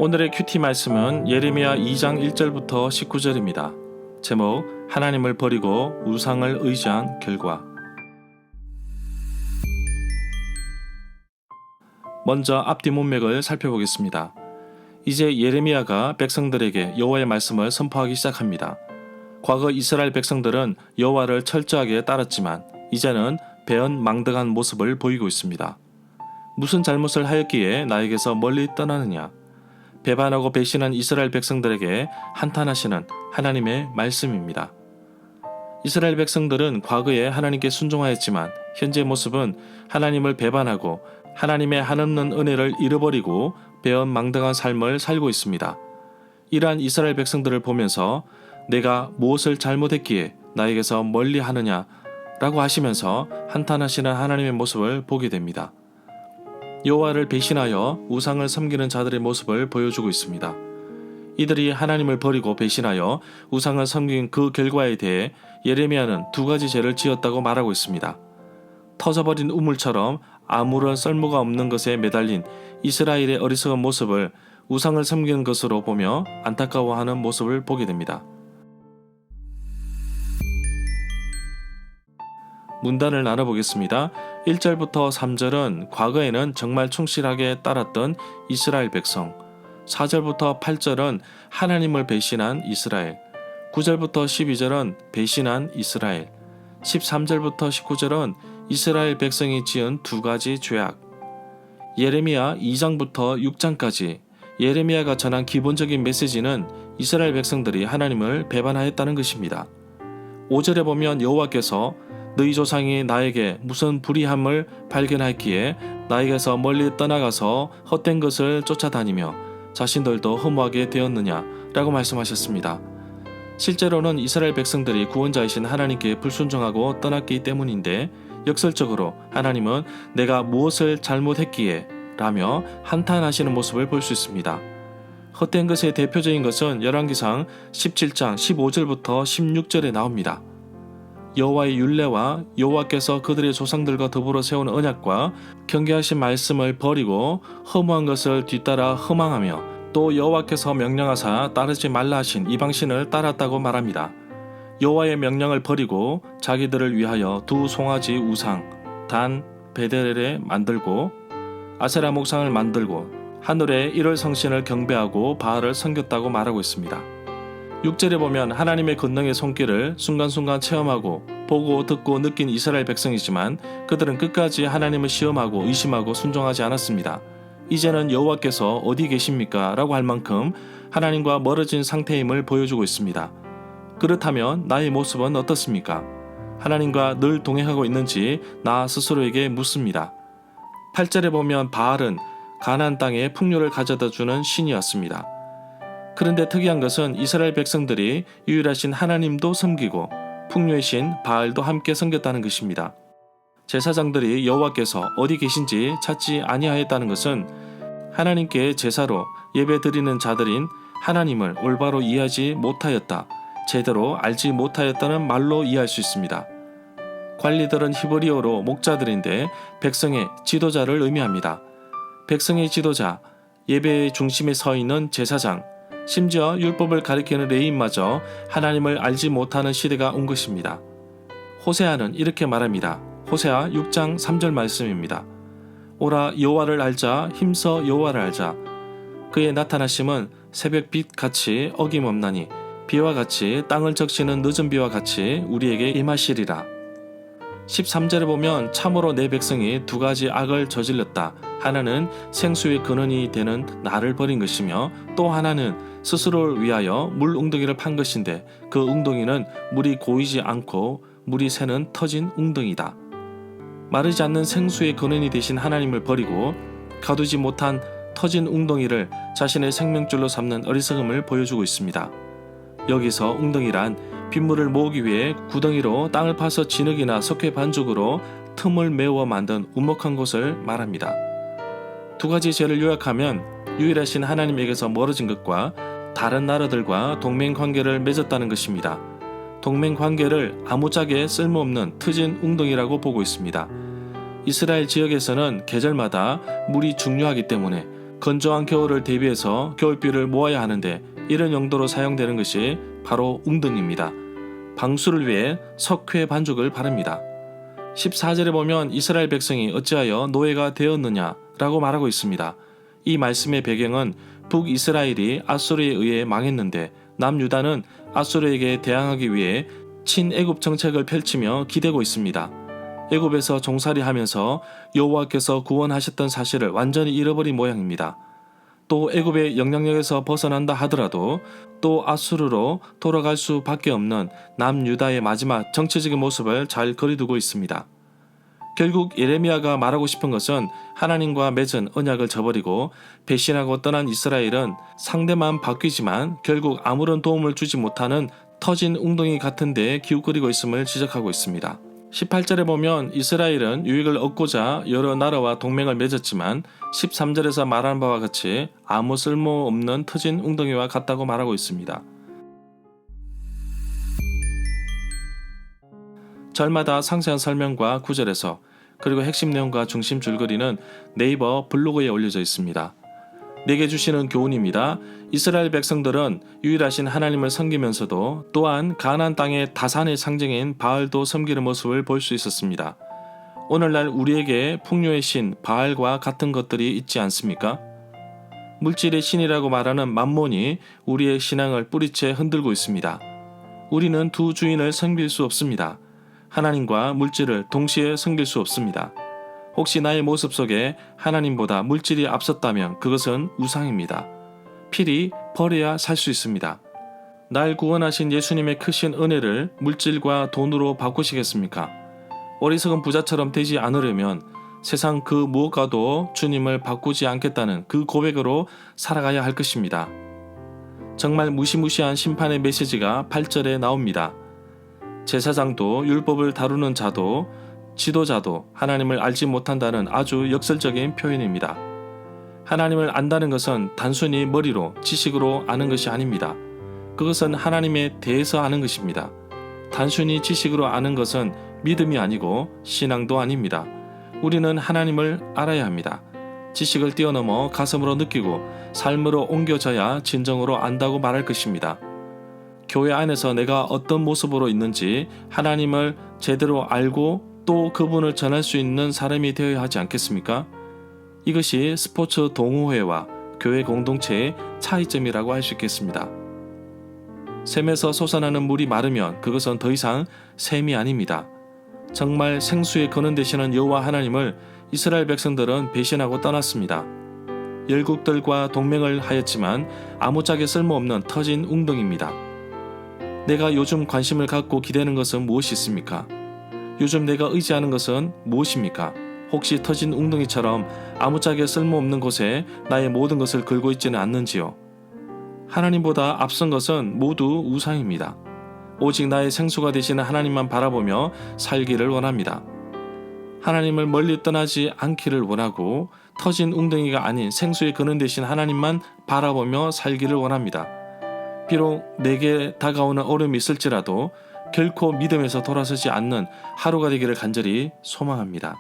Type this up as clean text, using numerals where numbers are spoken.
오늘의 큐티 말씀은 예레미야 2장 1절부터 19절입니다. 제목 하나님을 버리고 우상을 의지한 결과. 먼저 앞뒤 문맥을 살펴보겠습니다. 이제 예레미야가 백성들에게 여호와의 말씀을 선포하기 시작합니다. 과거 이스라엘 백성들은 여호와를 철저하게 따랐지만 이제는 배은망덕한 모습을 보이고 있습니다. 무슨 잘못을 하였기에 나에게서 멀리 떠나느냐? 배반하고 배신한 이스라엘 백성들에게 한탄하시는 하나님의 말씀입니다. 이스라엘 백성들은 과거에 하나님께 순종하였지만 현재 모습은 하나님을 배반하고 하나님의 한없는 은혜를 잃어버리고 배은망덕한 삶을 살고 있습니다. 이러한 이스라엘 백성들을 보면서 내가 무엇을 잘못했기에 나에게서 멀리 하느냐 라고 하시면서 한탄하시는 하나님의 모습을 보게 됩니다. 여호와를 배신하여 우상을 섬기는 자들의 모습을 보여주고 있습니다. 이들이 하나님을 버리고 배신하여 우상을 섬긴 그 결과에 대해 예레미야는 두 가지 죄를 지었다고 말하고 있습니다. 터져버린 우물처럼 아무런 쓸모가 없는 것에 매달린 이스라엘의 어리석은 모습을 우상을 섬기는 것으로 보며 안타까워하는 모습을 보게 됩니다. 문단을 나눠보겠습니다. 1절부터 3절은 과거에는 정말 충실하게 따랐던 이스라엘 백성, 4절부터 8절은 하나님을 배신한 이스라엘, 9절부터 12절은 배신한 이스라엘, 13절부터 19절은 이스라엘 백성이 지은 두 가지 죄악. 예레미야 2장부터 6장까지 예레미야가 전한 기본적인 메시지는 이스라엘 백성들이 하나님을 배반하였다는 것입니다. 5절에 보면 여호와께서 너희 조상이 나에게 무슨 불의함을 발견하였기에 나에게서 멀리 떠나가서 헛된 것을 쫓아다니며 자신들도 허무하게 되었느냐 라고 말씀하셨습니다. 실제로는 이스라엘 백성들이 구원자이신 하나님께 불순종하고 떠났기 때문인데 역설적으로 하나님은 내가 무엇을 잘못했기에 라며 한탄하시는 모습을 볼 수 있습니다. 헛된 것의 대표적인 것은 열왕기상 17장 15절부터 16절에 나옵니다. 여호와의 율례와 여호와께서 그들의 조상들과 더불어 세운 언약과 경계하신 말씀을 버리고 허무한 것을 뒤따라 허망하며 또 여호와께서 명령하사 따르지 말라 하신 이방신을 따랐다고 말합니다. 여호와의 명령을 버리고 자기들을 위하여 두 송아지 우상 단 베델에 만들고 아세라 목상을 만들고 하늘의 일월 성신을 경배하고 바알을 섬겼다고 말하고 있습니다. 6절에 보면 하나님의 권능의 손길을 순간순간 체험하고 보고 듣고 느낀 이스라엘 백성이지만 그들은 끝까지 하나님을 시험하고 의심하고 순종하지 않았습니다. 이제는 여호와께서 어디 계십니까? 라고 할 만큼 하나님과 멀어진 상태임을 보여주고 있습니다. 그렇다면 나의 모습은 어떻습니까? 하나님과 늘 동행하고 있는지 나 스스로에게 묻습니다. 8절에 보면 바알은 가나안 땅에 풍요를 가져다 주는 신이었습니다. 그런데 특이한 것은 이스라엘 백성들이 유일하신 하나님도 섬기고 풍요의 신 바알도 함께 섬겼다는 것입니다. 제사장들이 여호와께서 어디 계신지 찾지 아니하였다는 것은 하나님께 제사로 예배드리는 자들인 하나님을 올바로 이해하지 못하였다, 제대로 알지 못하였다는 말로 이해할 수 있습니다. 관리들은 히브리어로 목자들인데 백성의 지도자를 의미합니다. 백성의 지도자, 예배의 중심에 서 있는 제사장, 심지어 율법을 가리키는 레위인마저 하나님을 알지 못하는 시대가 온 것입니다. 호세아는 이렇게 말합니다. 호세아 6장 3절 말씀입니다. 오라 여호와를 알자, 힘써 여호와를 알자. 그의 나타나심은 새벽빛 같이 어김없나니 비와 같이 땅을 적시는 늦은 비와 같이 우리에게 임하시리라. 13절에 보면 참으로 내 백성이 두 가지 악을 저질렀다. 하나는 생수의 근원이 되는 나를 버린 것이며 또 하나는 스스로를 위하여 물 웅덩이를 판 것인데 그 웅덩이는 물이 고이지 않고 물이 새는 터진 웅덩이다. 마르지 않는 생수의 근원이 되신 하나님을 버리고 가두지 못한 터진 웅덩이를 자신의 생명줄로 삼는 어리석음을 보여주고 있습니다. 여기서 웅덩이란 빗물을 모으기 위해 구덩이로 땅을 파서 진흙이나 석회 반죽으로 틈을 메워 만든 우먹한 곳을 말합니다. 두 가지 죄를 요약하면 유일하신 하나님에게서 멀어진 것과 다른 나라들과 동맹관계를 맺었다는 것입니다. 동맹관계를 아무짝에 쓸모없는 트진 웅덩이라고 보고 있습니다. 이스라엘 지역에서는 계절마다 물이 중요하기 때문에 건조한 겨울을 대비해서 겨울비를 모아야 하는데 이런 용도로 사용되는 것이 바로 웅덩이입니다. 방수를 위해 석회 반죽을 바릅니다. 14절에 보면 이스라엘 백성이 어찌하여 노예가 되었느냐라고 말하고 있습니다. 이 말씀의 배경은 북이스라엘이 아수르에 의해 망했는데 남유다는 아수르에게 대항하기 위해 친애굽 정책을 펼치며 기대고 있습니다. 애굽에서 종살이하면서 여호와께서 구원하셨던 사실을 완전히 잃어버린 모양입니다. 또 애굽의 영향력에서 벗어난다 하더라도 또 아수르로 돌아갈 수밖에 없는 남유다의 마지막 정치적인 모습을 잘 거리두고 있습니다. 결국 예레미야가 말하고 싶은 것은 하나님과 맺은 언약을 저버리고 배신하고 떠난 이스라엘은 상대만 바뀌지만 결국 아무런 도움을 주지 못하는 터진 웅덩이 같은 데에 기웃거리고 있음을 지적하고 있습니다. 18절에 보면 이스라엘은 유익을 얻고자 여러 나라와 동맹을 맺었지만 13절에서 말한 바와 같이 아무 쓸모없는 터진 웅덩이와 같다고 말하고 있습니다. 절마다 상세한 설명과 구절에서 그리고 핵심 내용과 중심 줄거리는 네이버 블로그에 올려져 있습니다. 내게 주시는 교훈입니다. 이스라엘 백성들은 유일하신 하나님을 섬기면서도 또한 가나안 땅의 다산의 상징인 바알도 섬기는 모습을 볼 수 있었습니다. 오늘날 우리에게 풍요의 신 바알과 같은 것들이 있지 않습니까? 물질의 신이라고 말하는 맘몬이 우리의 신앙을 뿌리채 흔들고 있습니다. 우리는 두 주인을 섬길 수 없습니다. 하나님과 물질을 동시에 섬길 수 없습니다. 혹시 나의 모습 속에 하나님보다 물질이 앞섰다면 그것은 우상입니다. 필히 버려야 살 수 있습니다. 날 구원하신 예수님의 크신 은혜를 물질과 돈으로 바꾸시겠습니까? 어리석은 부자처럼 되지 않으려면 세상 그 무엇과도 주님을 바꾸지 않겠다는 그 고백으로 살아가야 할 것입니다. 정말 무시무시한 심판의 메시지가 8절에 나옵니다. 제사장도 율법을 다루는 자도 지도자도 하나님을 알지 못한다는 아주 역설적인 표현입니다. 하나님을 안다는 것은 단순히 머리로 지식으로 아는 것이 아닙니다. 그것은 하나님에 대해서 아는 것입니다. 단순히 지식으로 아는 것은 믿음이 아니고 신앙도 아닙니다. 우리는 하나님을 알아야 합니다. 지식을 뛰어넘어 가슴으로 느끼고 삶으로 옮겨져야 진정으로 안다고 말할 것입니다. 교회 안에서 내가 어떤 모습으로 있는지 하나님을 제대로 알고 또 그분을 전할 수 있는 사람이 되어야 하지 않겠습니까? 이것이 스포츠 동호회와 교회 공동체의 차이점이라고 할 수 있겠습니다. 샘에서 솟아나는 물이 마르면 그것은 더 이상 샘이 아닙니다. 정말 생수에 거는 되시는 여호와 하나님을 이스라엘 백성들은 배신하고 떠났습니다. 열국들과 동맹을 하였지만 아무짝에 쓸모없는 터진 웅덩이입니다. 내가 요즘 관심을 갖고 기대는 것은 무엇이 있습니까? 요즘 내가 의지하는 것은 무엇입니까? 혹시 터진 웅덩이처럼 아무짝에 쓸모없는 곳에 나의 모든 것을 걸고 있지는 않는지요? 하나님보다 앞선 것은 모두 우상입니다. 오직 나의 생수가 되시는 하나님만 바라보며 살기를 원합니다. 하나님을 멀리 떠나지 않기를 원하고 터진 웅덩이가 아닌 생수의 근원 되신 하나님만 바라보며 살기를 원합니다. 비록 내게 다가오는 어려움이 있을지라도 결코 믿음에서 돌아서지 않는 하루가 되기를 간절히 소망합니다.